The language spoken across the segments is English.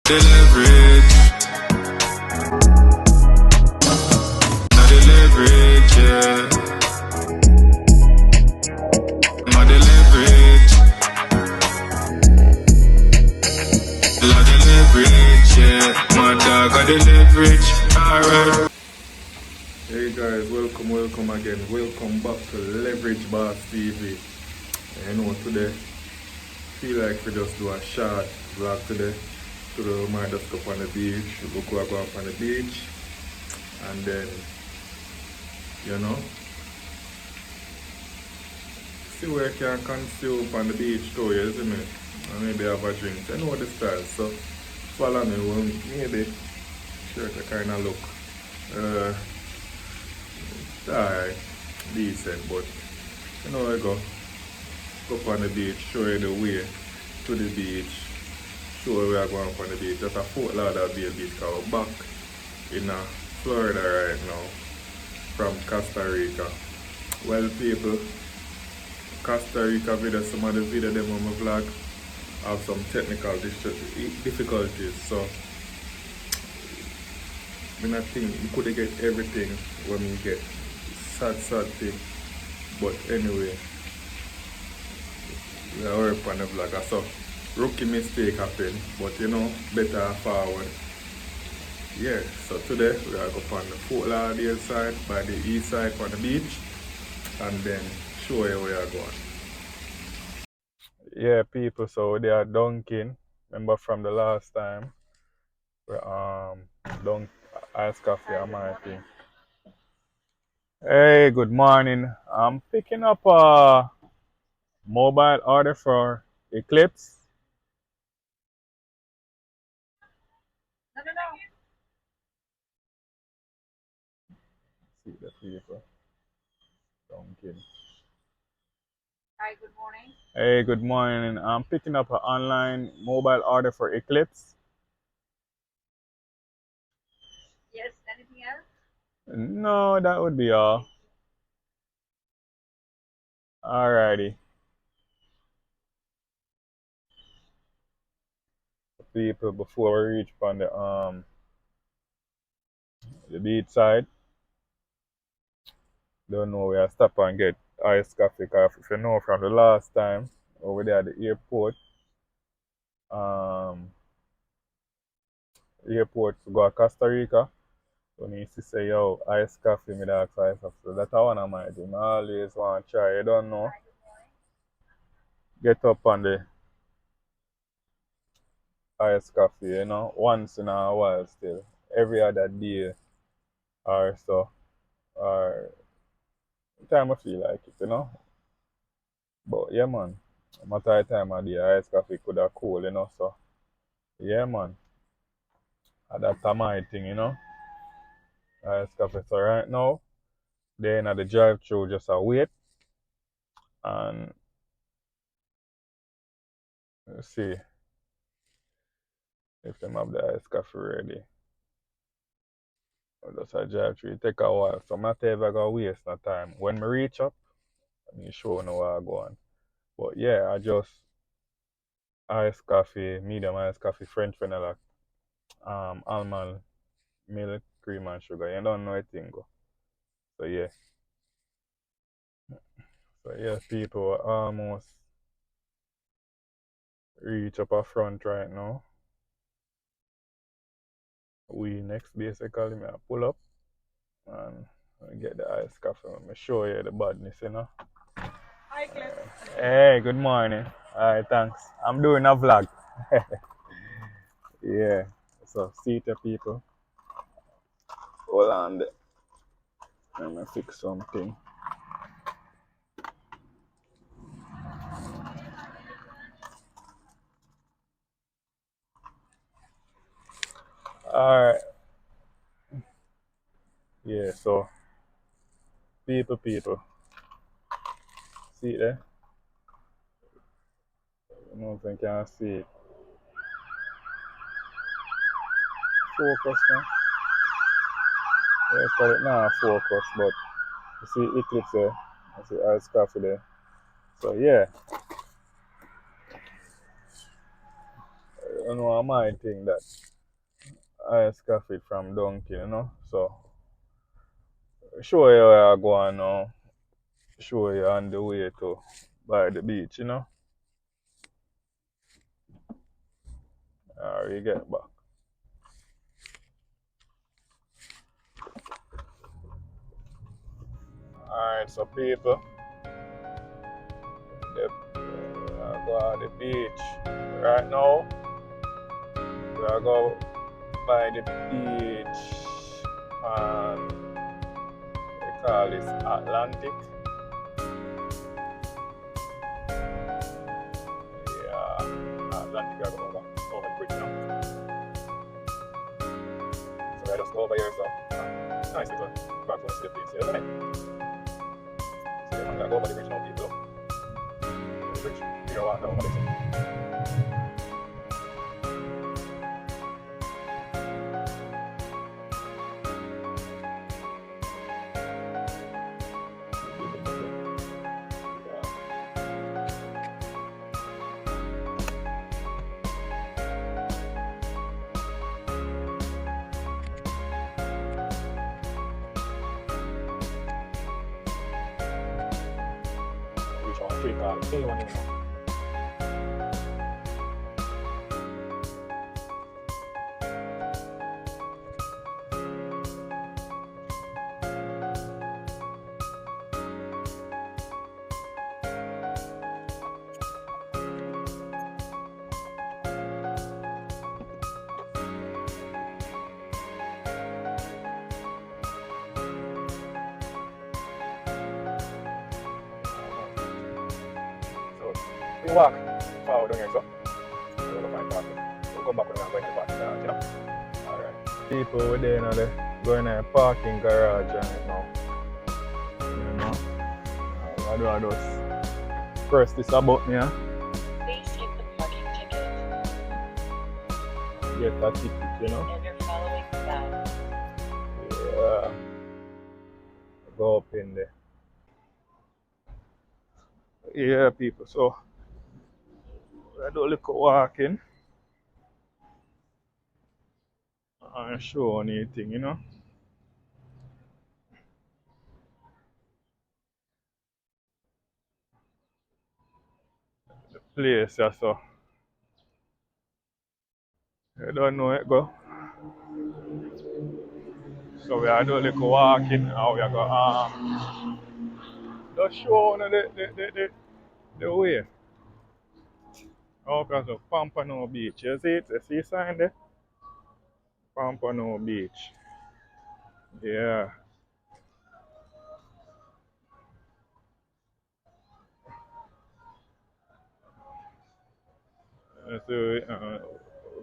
The leverage, not the leverage, yeah. Not the leverage, not the leverage, yeah. My dog got the leverage, alright. Hey guys, welcome again. Welcome back to Leverage Boss TV. You know, today, feel like we just do a short vlog today. Today we might just go on the beach, we go up on the beach, and then, you know, see where I can consume on the beach too, you see me? And maybe have a drink. You know the style, so follow me, well, maybe sure to kind of look alright, decent, but you know I go up on the beach, show you the way to the beach, show where we are going up on the beach. Just a Fort Lauderdale beach, because we're back in Florida right now from Costa Rica. Well people, Costa Rica video, some of the video them on my vlog have some technical difficulties, so I not think we could get everything when we get sad thing, but anyway, we are working on the vlog. So rookie mistake happened, but you know, better forward. Yeah, so today we are going on the Fort Lauderdale side, by the east side on the beach, and then show you where we are going. Yeah people, so they are dunking. Remember from the last time we dunk ice coffee on my thing. Hey, good morning. I'm picking up a mobile order for Eclips. No. See the people dunking. Hi, good morning. Hey, good morning. I'm picking up an online mobile order for Eclips. Yes, anything else? No, that would be all. Alrighty. People, before we reach on the beach side, don't know where I stop and get iced coffee. Cause if you know from the last time over there at the airport to go to Costa Rica, so me used to say, yo, iced coffee, me da ask iced coffee. So that's one of my dreams. I always want to try. You don't know. Hi, good morning. Get up on the iced coffee, you know, once in a while still. Every other day or so. Or time I feel like it, you know. But yeah man. No matter the time of day, iced coffee could have cool, you know. So yeah man. That's my thing, you know. Iced coffee. So right now, then at the drive through just a wait and let's see if them have the iced coffee ready. Or just a drive through. It take a while. So I'm not ever gonna waste no time. When we reach up, let me show you where I go on. But yeah, I just iced coffee, medium iced coffee, French vanilla, almond milk, cream and sugar. You don't know a thing go. So yeah. So yeah, people are almost reach up a front right now. We next basically me I pull up and I get the iced coffee. Let me show you the badness, you know. Hi, Eclips. Hey, good morning. Alright, thanks. I'm doing a vlog. Yeah. So see the people. Hold on there. Let me fix something. Alright. Yeah, so people. See it there? I don't know if you can see it. Focus now. Yes, but it now focus, but you see Eclips there. You see ice coffee there. So yeah. don't know my thing that I scuff it from Dunkin, you know. So show you where I go on now. Show you on the way to by the beach, you know. We get back. Alright, so people, I go on the beach right now. We are go by the beach and we call this Atlantic. Yeah, Atlantic. I go over the bridge now. So I just go over here. So nice little back to the place, isn't it? So I'm gonna go over the bridge now, people. The bridge. You know what? Over this. Three cars. Anyone you know. We walk forward down here, so we're gonna find parking. We'll come back when we're going to the parking garage, you know? Alright. People over there now, they're going to the parking garage right now. You know? I do all those. First, this about me, huh? Please take the parking ticket. Get a ticket, you know? And you're following that. Yeah. Go up in there. Yeah, people, so I do a little walking and show anything, you know? The place, yeah, so I don't know it go. So we are doing a little walking and we are go just show you the way. Out of Pompano Beach. You see it? You see sign there? Pompano Beach. Yeah. So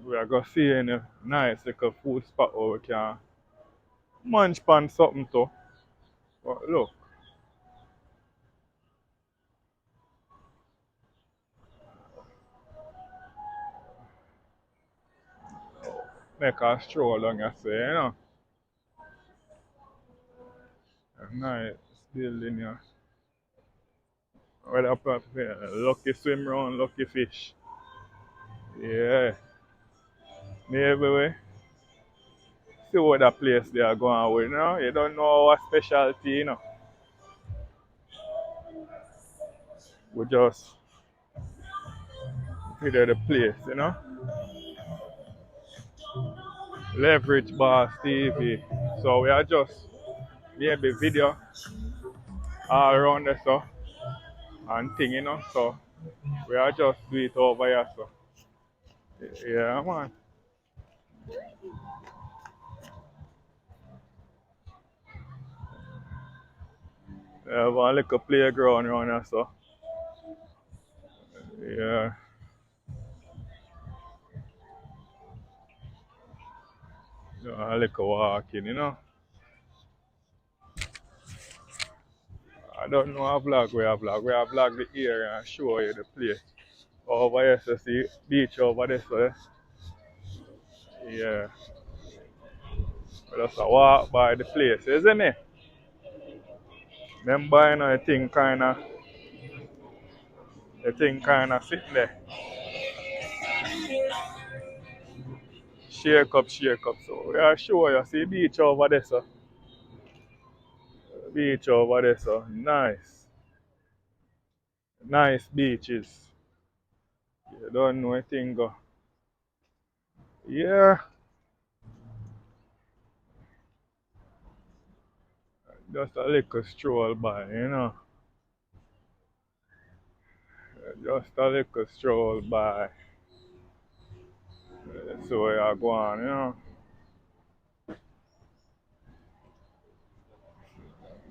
we are going to see a nice little food spot where we can munch on something too. But look, make a stroll along here, say, you know. A nice building here. Right up here. Lucky swim round, lucky fish. Yeah. Maybe we see what that place they are going with, you know. You don't know what specialty, you know. We just figure the place, you know. Leverageboss TV. So we are just maybe video all around the stuff and thing, you know. So we are just do it over here. So yeah, man. We have a little playground around here, so yeah. A little walking, you know. I don't know a vlog we have vlog. We have vlog the area and show you the place. Over here, so see beach over there, so yeah. We just a walk by the place, isn't it? Remember, you know, the thing kinda sitting there. share cup, share cup. So we are sure you see beach over there, so. Beach over there, so nice. Nice beaches. You don't know a thing go. Yeah, just a little stroll by, you know. Just a little stroll by. So we are going, you know.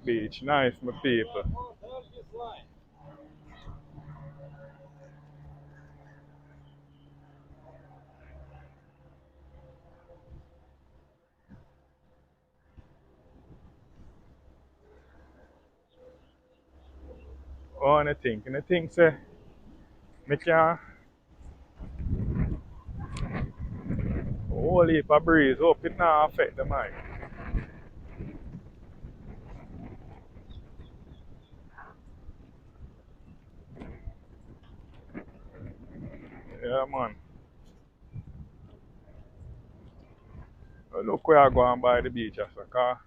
Beach, nice, my people. Oh, and I think, say, me can whole heap of breeze. Hope it not affect the mind. Yeah, man. Look where I go and by the beach, after, car.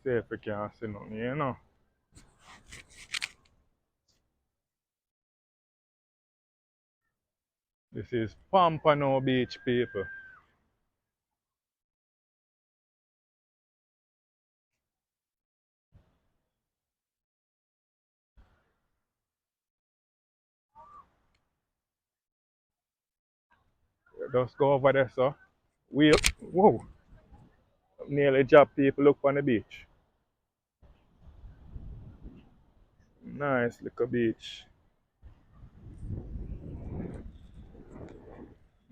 See if we can see nothing, you know. This is Pompano Beach, people. Just go over there, so. We, whoa, nearly drop people look on the beach. Nice little beach.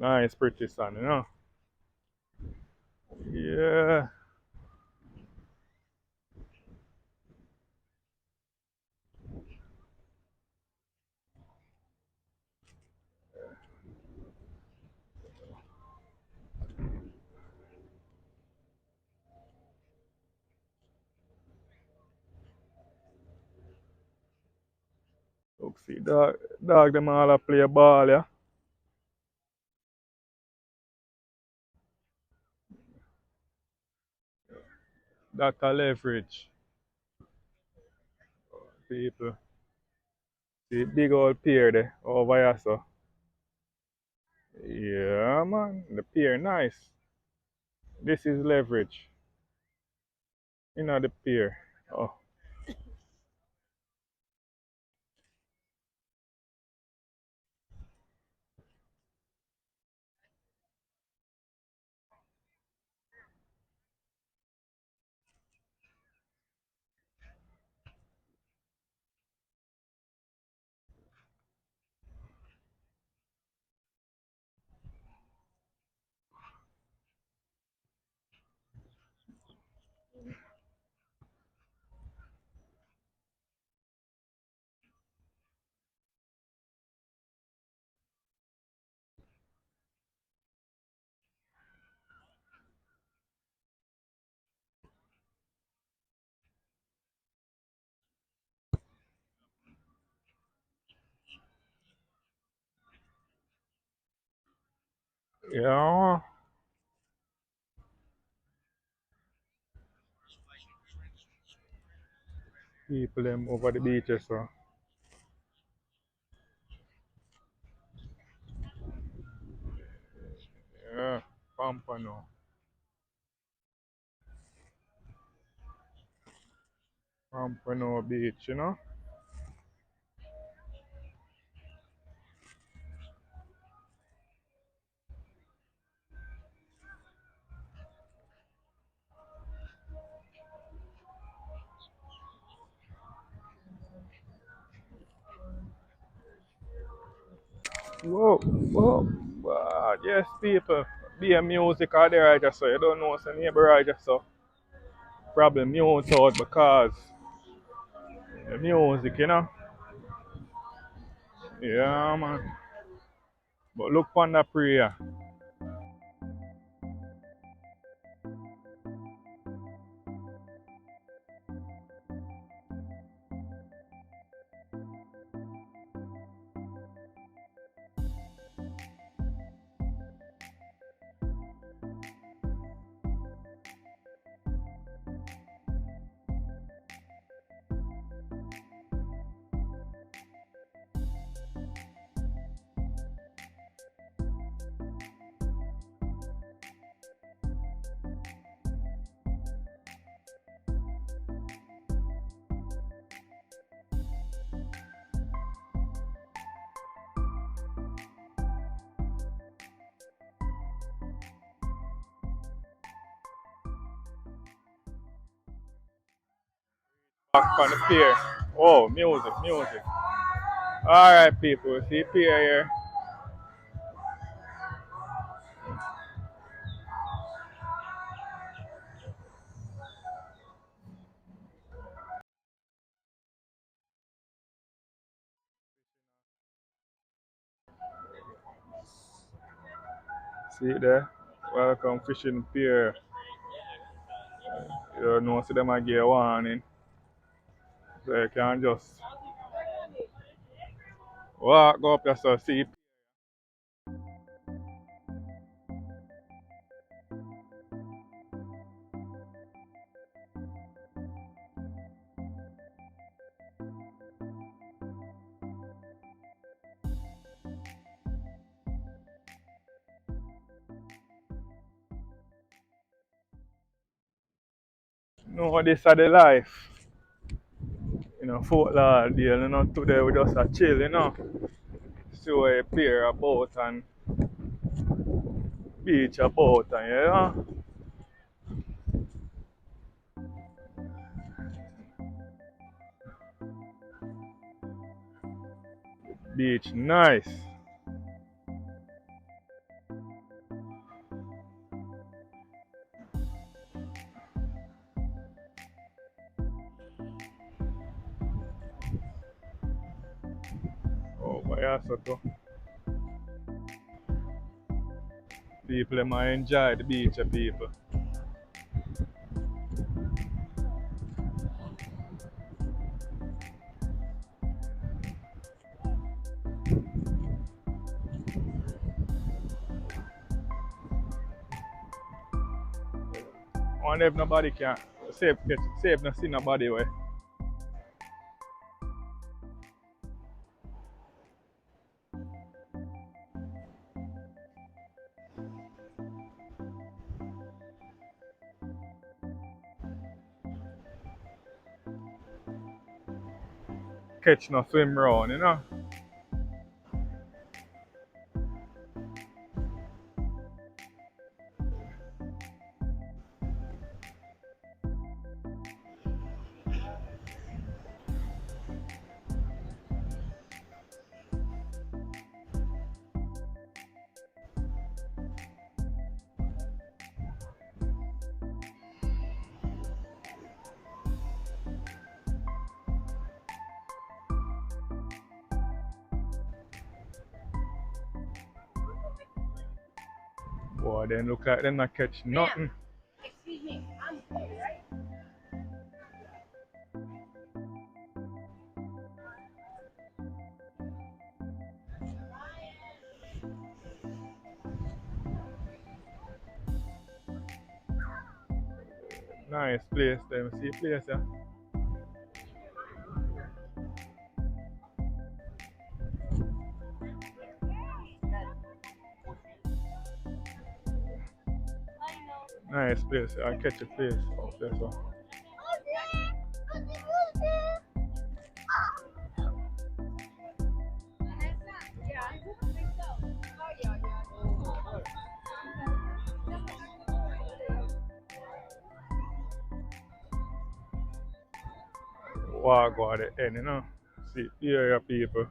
Nice, pretty sun, you know. Yeah. Look, see, dog them all a play ball, yeah. That a leverage, people. See, big old pier there over here, so. Yeah, man, the pier nice. This is leverage. You know the pier. Oh, yeah. People them over the beaches, so. Yeah, Pompano. Pompano Beach, you know. Whoa, whoa. Yes, people. Be a music out there, I just so you don't know, so neighbor, I just so. Probably mute out because the music, you know. Yeah, man. But look on the prayer. Back on the pier. Oh, music, music. Alright, people, see pier here. See it there? Welcome fishing pier. You don't know, see them I get a warning. So you can just walk go up yourself, see. No, this is the life. You know, Fort Lauderdale, you know, today we just a chill, you know. See where a pier about and beach about and you know. Beach nice. Oh my ass too. People might enjoy the beach people. I wonder if nobody can save no see nobody way. Catch no swim round, you know. Boy, then look like them not catch nothing. Excuse me, I'm here, right? Nice place, them see place, yeah. Nice place, I catch a place out there so. Yeah, I think so. Oh, yeah, Walk go at the end, you know. See area people.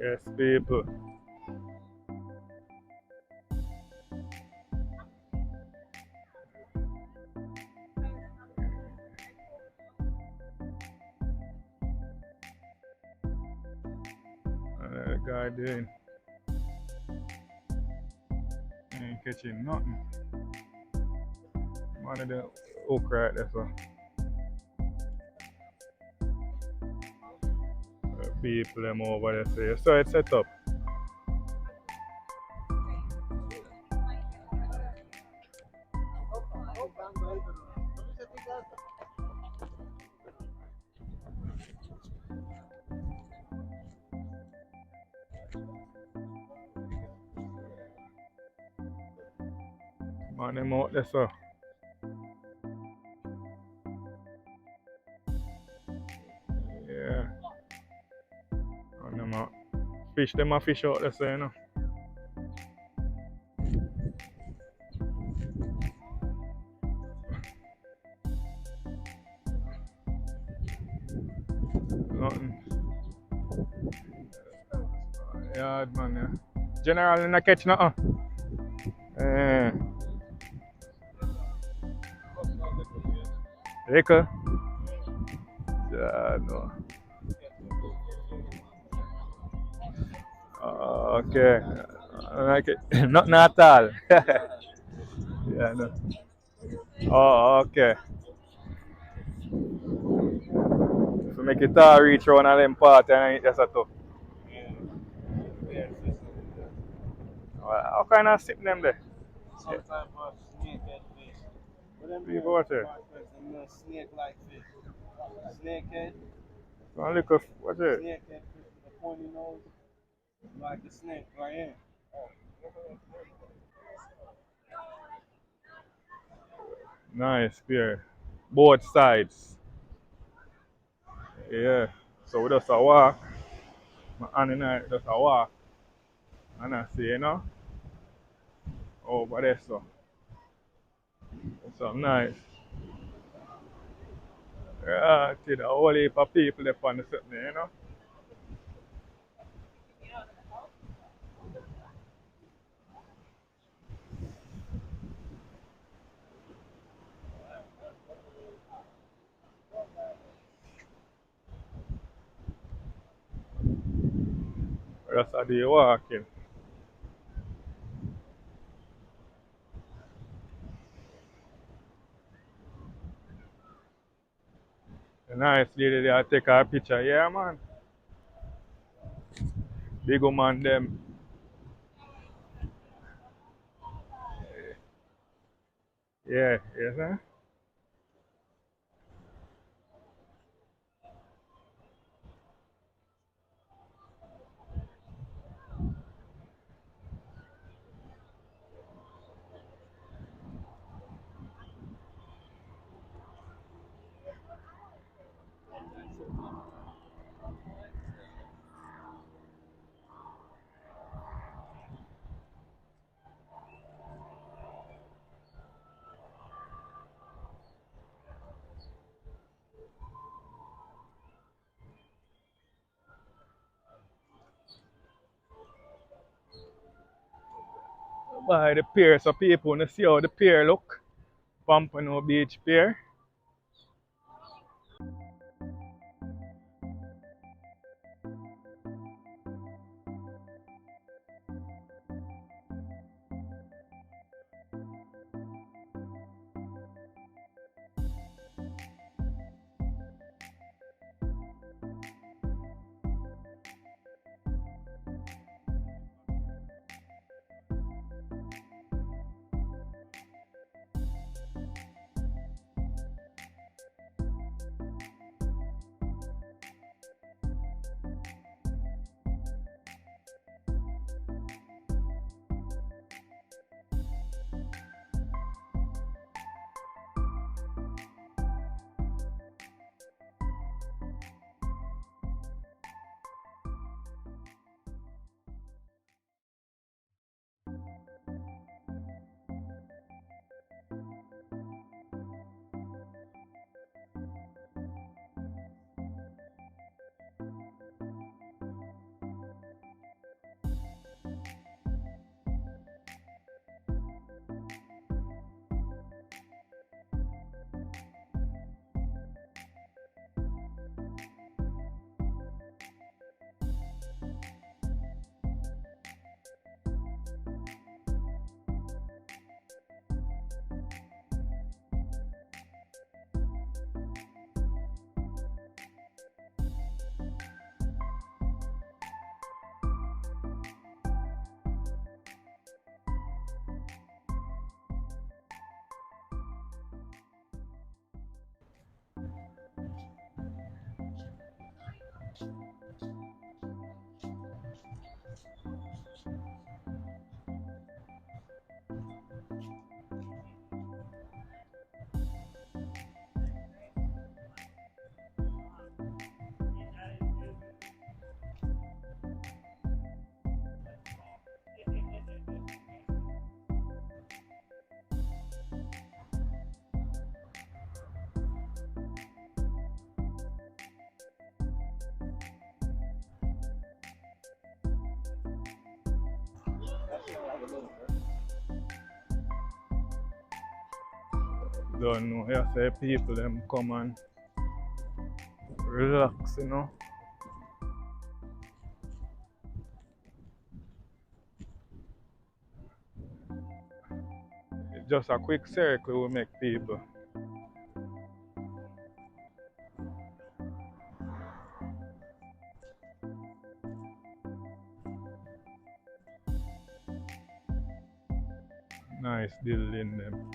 Yes, people. The guy doing ain't catching nothing. One of the hook right there so. People them over there say so it's set up. Man them out there so. Yeah. And them out. Fish them a fish out there so you know. Nothing. Yeah, man. Yeah. General in a catch nothing. Eh, Rico. Yeah, no. Okay. Like it. Nothing at all. Yeah, no. Oh, okay. So make it all reach one of them part and that's a tough. How kind of sip them there? Some type of snakehead fish. What them You here? go out there. Them little snake-like fish. Snakehead, Don't look up. What's it? snakehead fish with a pointy nose, like a snake right here. Nice beer. Both sides. Yeah. So we just a walk. My hand and I just a walk. And I see, you know, over there so. So nice. Yeah, see the whole heap of people there on the sitting there, you know. Just a day walking. The nice lady there take a picture. Yeah, man. Big woman them. Yeah, yes, huh? By the pier, so people wanna see how the pier look. Pompano Beach Pier. Don't know, you say people them come and relax, you know. Just a quick circle will make people. Nice building them.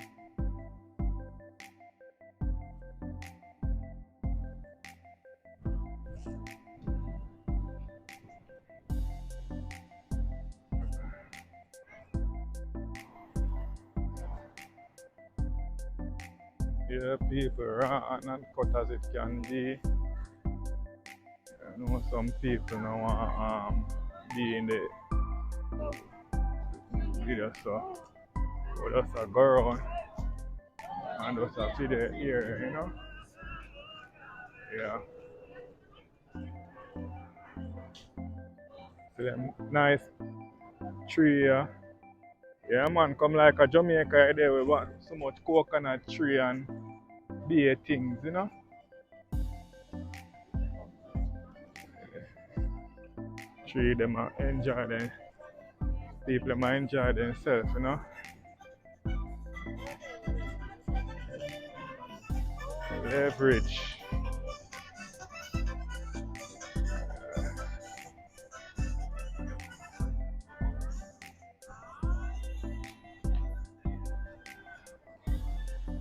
Yeah, people rotten and cut as it can be. You know, some people now want be in the video, so we just go around and just see the area, you know. Yeah. See them nice tree here. Yeah, man, come like a Jamaica there we want so much coconut tree and beer things, you know. Tree them enjoy them. People them enjoy themselves, you know. Leverage.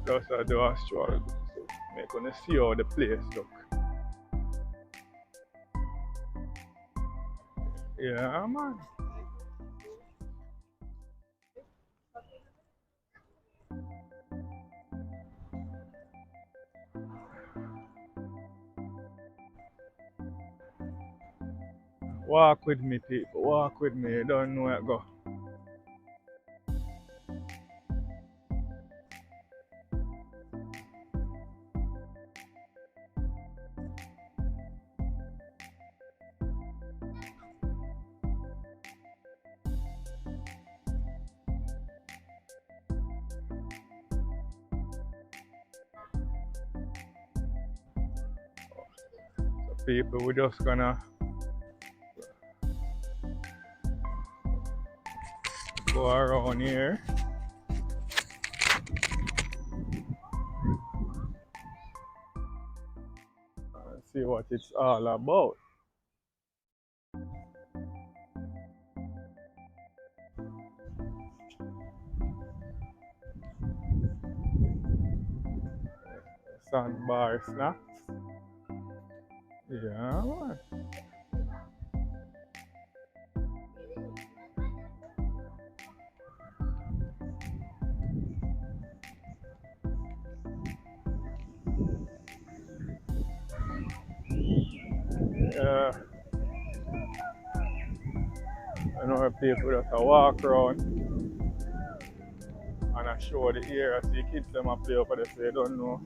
Just do a stroll. So make you see how the place look. Yeah, man. Walk with me, people. Walk with me. You don't know where to go. So people, we're just gonna go around here. And see what it's all about. Sandbar snacks. Yeah, man. Yeah. I know people just walk around and I show the area. See kids them a play over there, so they don't know.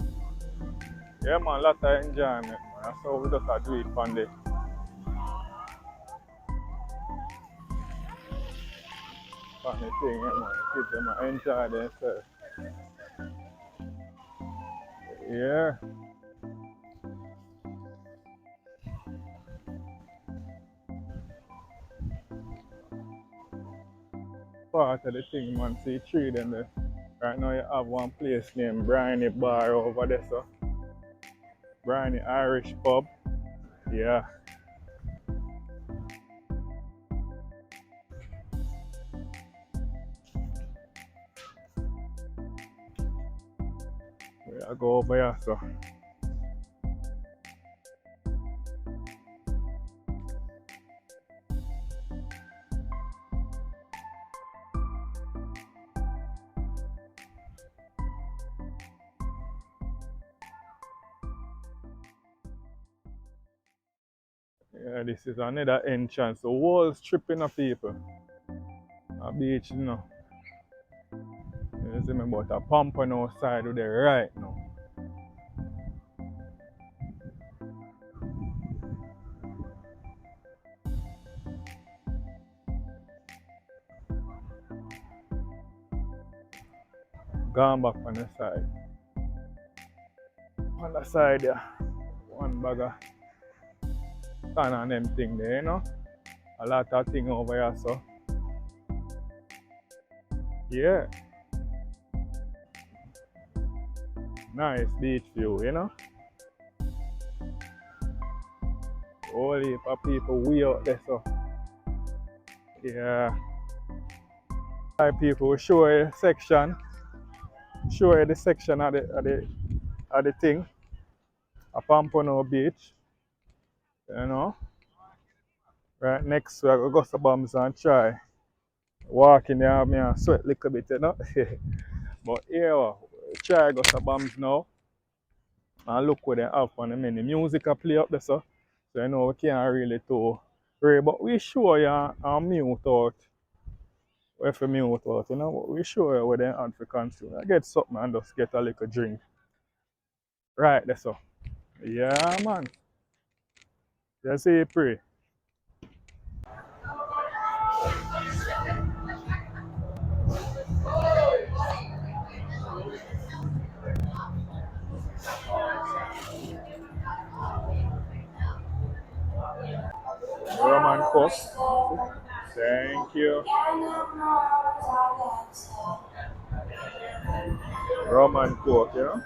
Yeah, man, lot of enjoyment, man. That's how we just do it from the thing, yeah, man. Kids them enjoy themselves. Yeah. Part of the thing, man. See three them there. Right now you have one place named Briny Bar over there, so Briny Irish Pub. Yeah. I go over here, so. Yeah, this is another entrance. The whole stripping of people. A beach, you know. You see me about a Pompano side with the right now. gone back on the side. On the side there, one bag of tan and them thing there, you know. A lot of thing over here, so yeah. Nice beach view, you know. Whole heap of people way out there, so yeah. Hi people, we show you section. Show you the section of the thing. A Pompano Beach. You know. Right next we go to bombs and try. Walking there, me and sweat a little bit, you know. But here, try go to bombs now. And look what they have on the menu. Music a play up there, so you know we can't really too worry. But we show you and mute out. We have to mute out, you know. But we show you what they add for consume. I get something and just get a little drink. Right there, so. Yeah, man. Just say pray. Roman Coke. Thank you. Roman Coke, you know.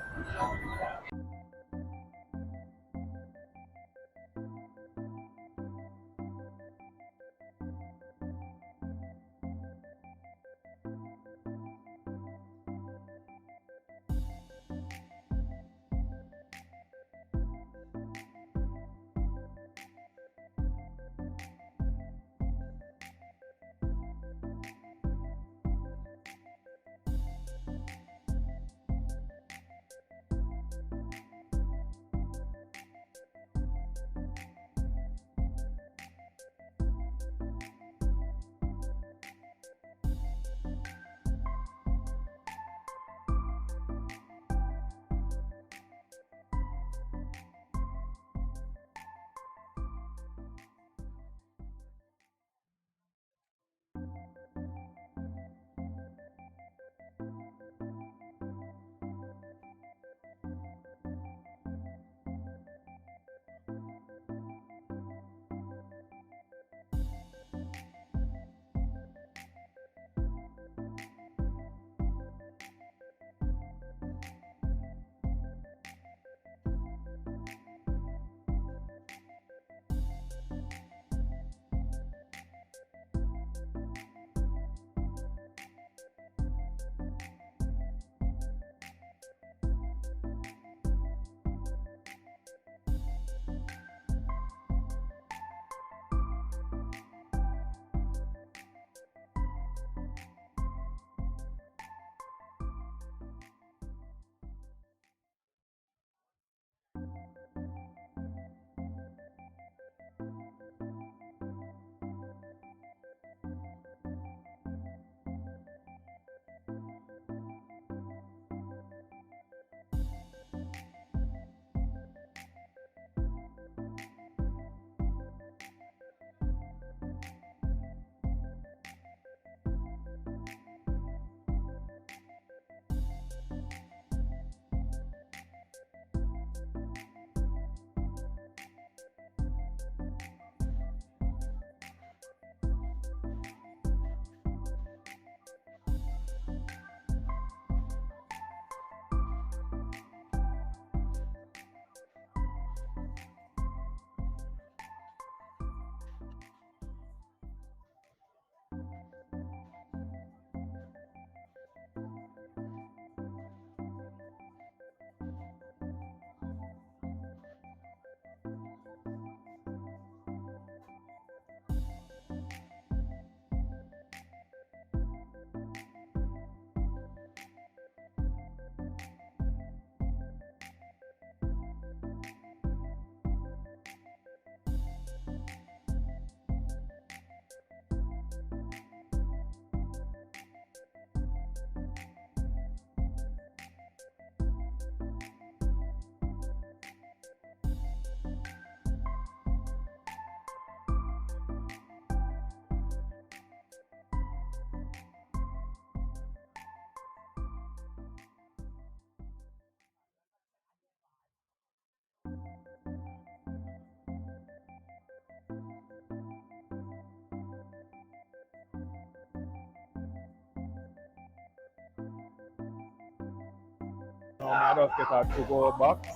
Now I just get a to-go box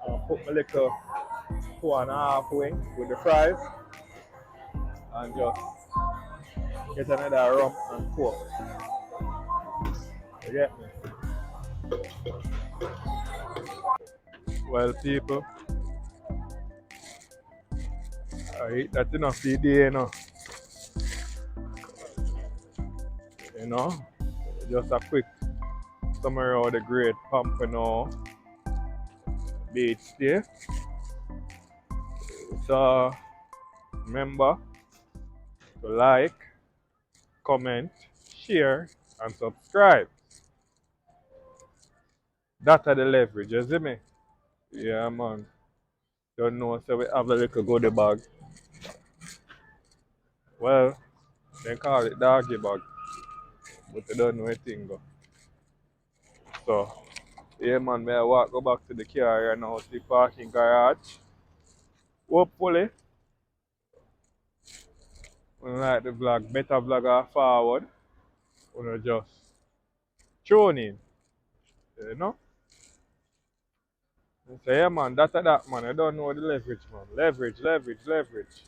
and put my little 2.5 wing with the fries and just get another rum and coke. You get me? Well, people, I eat that enough for the day, You know, just a quick summary of the great Pompano Beach there. So, remember to like, comment, share, and subscribe. That's the leverage, you see me? Yeah, man. Don't know, so we have a little goodie bag. Well, they call it doggy bag, but they don't know a thing. Go. So, yeah, man, may I walk go back to the car right now, to the parking garage. Hopefully, when I like the vlog, better vlogger forward, when just tune in, you know? So, yeah, man, that's that, man. I don't know the leverage, man. Leverage, leverage, leverage.